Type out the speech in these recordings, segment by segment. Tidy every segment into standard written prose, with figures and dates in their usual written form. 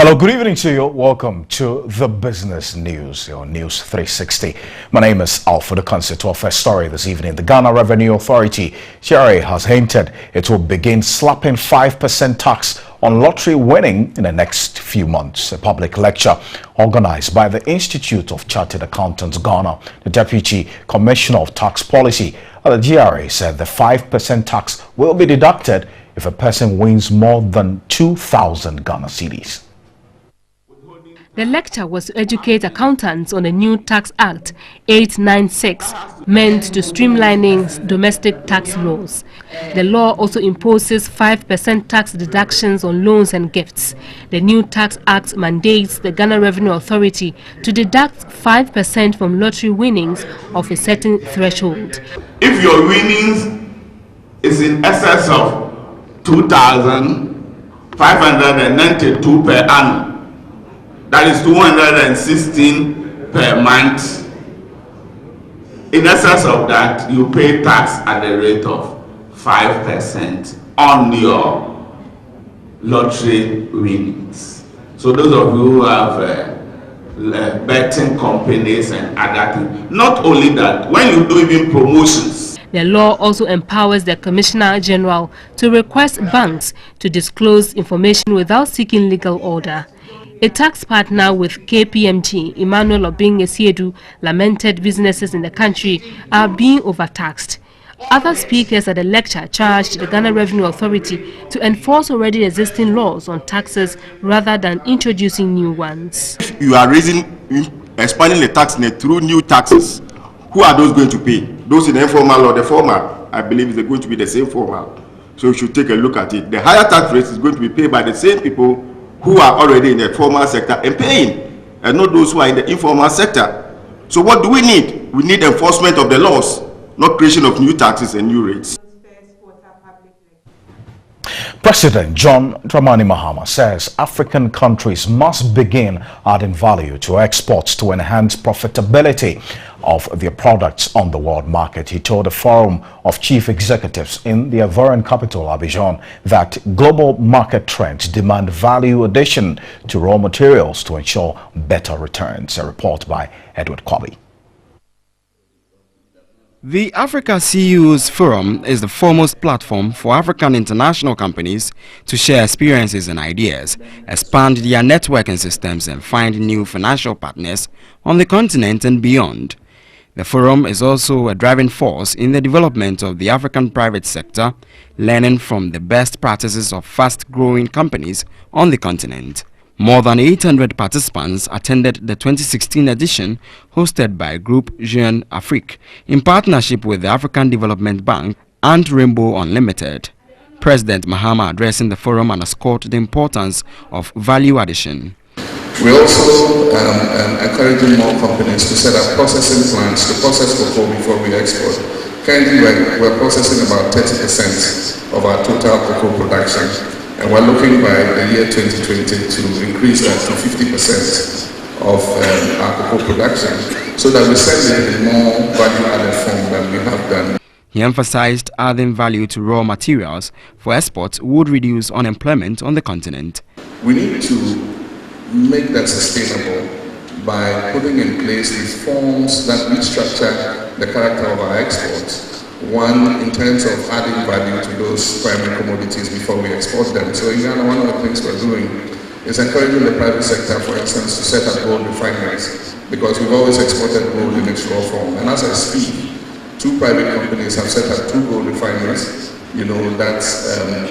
Hello, good evening to you. Welcome to the Business News, your News 360. My name is Alfred Okansi. To our first story this evening, the Ghana Revenue Authority, GRA, has hinted it will begin slapping 5% tax on lottery winning in the next few months. A public lecture organized by the Institute of Chartered Accountants Ghana, the Deputy Commissioner of Tax Policy at the GRA, said the 5% tax will be deducted if a person wins more than 2,000 Ghana cedis. The lecture was to educate accountants on the new Tax Act 896, meant to streamlining domestic tax laws. The law also imposes 5% tax deductions on loans and gifts. The new Tax Act mandates the Ghana Revenue Authority to deduct 5% from lottery winnings of a certain threshold. If your winnings is in excess of 2,592 per annum, that is 216 per month. In excess of that, you pay tax at the rate of 5% on your lottery winnings. So those of you who have betting companies and other things, not only that, when you do even promotions. The law also empowers the Commissioner General to request banks to disclose information without seeking legal order. A tax partner with KPMG, Emmanuel Obing-Esiedu, lamented businesses in the country are being overtaxed. Other speakers at the lecture charged the Ghana Revenue Authority to enforce already existing laws on taxes rather than introducing new ones. If you are expanding the tax net through new taxes, who are those going to pay? Those in the informal or the formal? I believe it's going to be the same formal. So you should take a look at it. The higher tax rate is going to be paid by the same people who are already in the formal sector and paying, and not those who are in the informal sector. So what do we need? We need enforcement of the laws, not creation of new taxes and new rates. President John Dramani Mahama says African countries must begin adding value to exports to enhance profitability of their products on the world market. He told a forum of chief executives in the Ivorian capital, Abidjan, that global market trends demand value addition to raw materials to ensure better returns. A report by Edward Kwabi. The Africa CEOs Forum is the foremost platform for African international companies to share experiences and ideas, expand their networking systems and find new financial partners on the continent and beyond. The forum is also a driving force in the development of the African private sector, learning from the best practices of fast-growing companies on the continent. More than 800 participants attended the 2016 edition hosted by Group Jeune Afrique in partnership with the African Development Bank and Rainbow Unlimited. President Mahama addressing the forum underscored the importance of value addition. We also encouraging more companies to set up processing plants to process cocoa before we export. Currently, we're processing about 30% of our total cocoa production. And we're looking by the year 2020 to increase that to 50% of our cocoa production, so that we sell it in more value-added form than we have done. He emphasized adding value to raw materials for exports would reduce unemployment on the continent. We need to make that sustainable by putting in place reforms that restructure the character of our exports. One, in terms of adding value to those primary commodities before we export them. So in Ghana, one of the things we're doing is encouraging the private sector, for instance, to set up gold refineries, because we've always exported gold in its raw form. And as I speak, 2 private companies have set up 2 gold refineries, that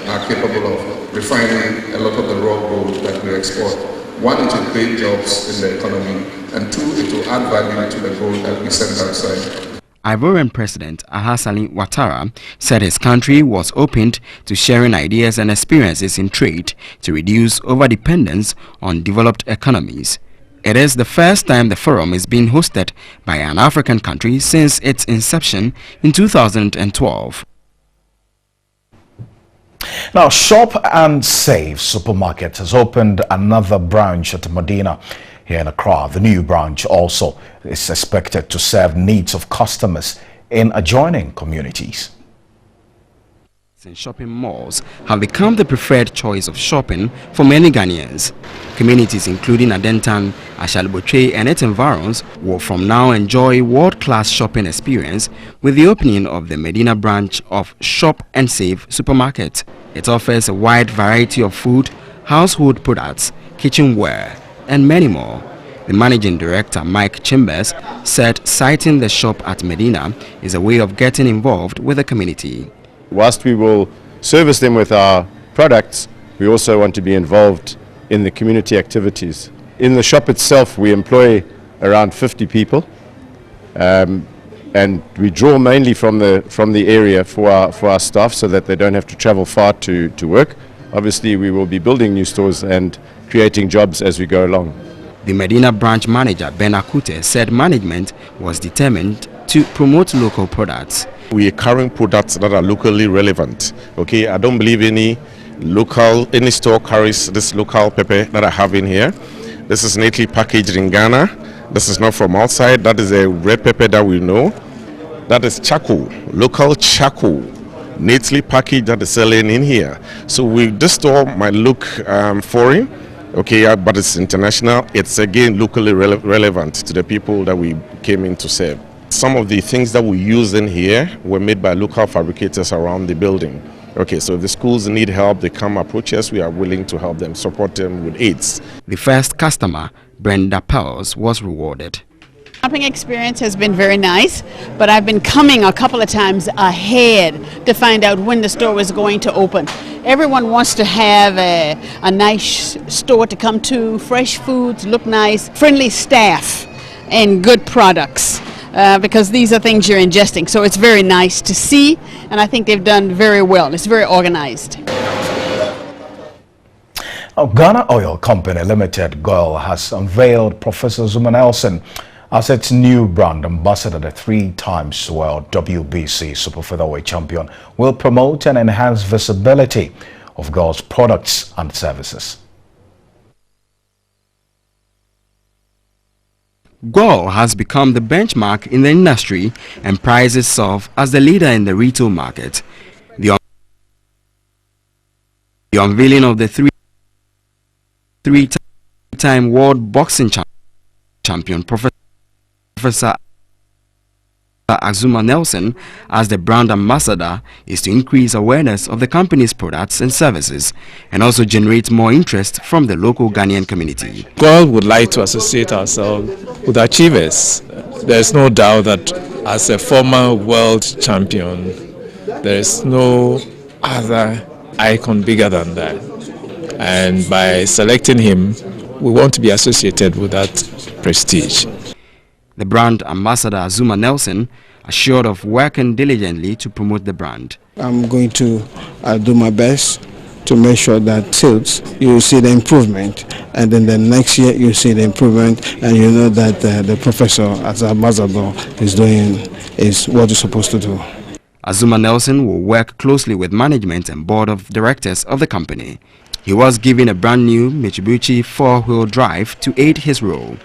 are capable of refining a lot of the raw gold that we export. 1, it will create jobs in the economy, and 2, it will add value to the gold that we send outside. Ivorian President Alassane Ouattara said his country was open to sharing ideas and experiences in trade to reduce overdependence on developed economies. It is the first time the forum is being hosted by an African country since its inception in 2012. Now, Shop and Save Supermarket has opened another branch at Medina here in Accra. The new branch also is expected to serve needs of customers in adjoining communities. and shopping malls have become the preferred choice of shopping for many Ghanaians. Communities including Adentan, Ashalibotwe and its environs will from now enjoy world-class shopping experience with the opening of the Medina branch of Shop and Save supermarket. It offers a wide variety of food, household products, kitchenware and many more. The managing director, Mike Chambers, said citing the shop at Medina is a way of getting involved with the community. Whilst we will service them with our products, we also want to be involved in the community activities. In the shop itself, we employ around 50 people, and we draw mainly from the area for our staff so that they don't have to travel far to work. Obviously, we will be building new stores and creating jobs as we go along. The Medina branch manager, Ben Akute, said management was determined to promote local products. We are carrying products that are locally relevant. Okay, I don't believe any store carries this local pepper that I have in here. This is neatly packaged in Ghana. This is not from outside. That is a red pepper that we know. That is charcoal, local charcoal, neatly packaged that is selling in here. So this store might look foreign, okay, but it's international. It's again locally relevant to the people that we came in to serve. Some of the things that we use in here were made by local fabricators around the building. Okay, so if the schools need help, they come approach us, we are willing to help them, support them with aids. The first customer, Brenda Pels, was rewarded. Shopping experience has been very nice, but I've been coming a couple of times ahead to find out when the store was going to open. Everyone wants to have a nice store to come to, fresh foods, look nice, friendly staff, and good products. Because these are things you're ingesting. So it's very nice to see, and I think they've done very well. It's very organized. Ghana Oil Company Limited, GOIL, has unveiled Professor Zuma Nelson as its new brand ambassador. The 3-time world WBC Super Featherweight champion will promote and enhance visibility of GOIL's products and services. GOIL has become the benchmark in the industry and prides itself as the leader in the retail market. The unveiling of the three-time world boxing champion, Professor Zuma Nelson, as the brand ambassador is to increase awareness of the company's products and services and also generate more interest from the local Ghanaian community. GOIL would like to associate ourselves with achievers. There is no doubt that as a former world champion, there is no other icon bigger than that. And by selecting him, we want to be associated with that prestige. The brand ambassador Zuma Nelson assured of working diligently to promote the brand. I'm going to do my best to make sure that sales, you will see the improvement, and then the next year you see the improvement, and you know that the professor as ambassador is what he's supposed to do. Zuma Nelson will work closely with management and board of directors of the company. He was given a brand new Mitsubishi 4-wheel drive to aid his role.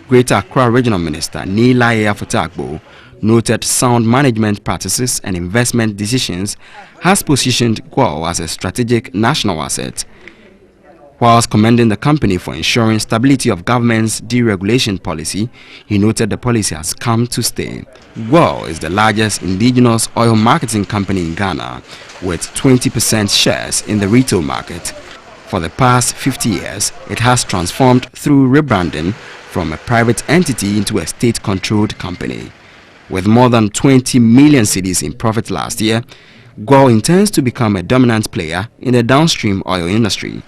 Greater Accra Regional Minister Nilaya Fotakbo noted sound management practices and investment decisions has positioned GOIL as a strategic national asset. Whilst commending the company for ensuring stability of government's deregulation policy, he noted the policy has come to stay. GOIL is the largest indigenous oil marketing company in Ghana with 20% shares in the retail market. For the past 50 years, it has transformed through rebranding from a private entity into a state-controlled company. With more than 20 million cedis in profit last year, GOIL intends to become a dominant player in the downstream oil industry.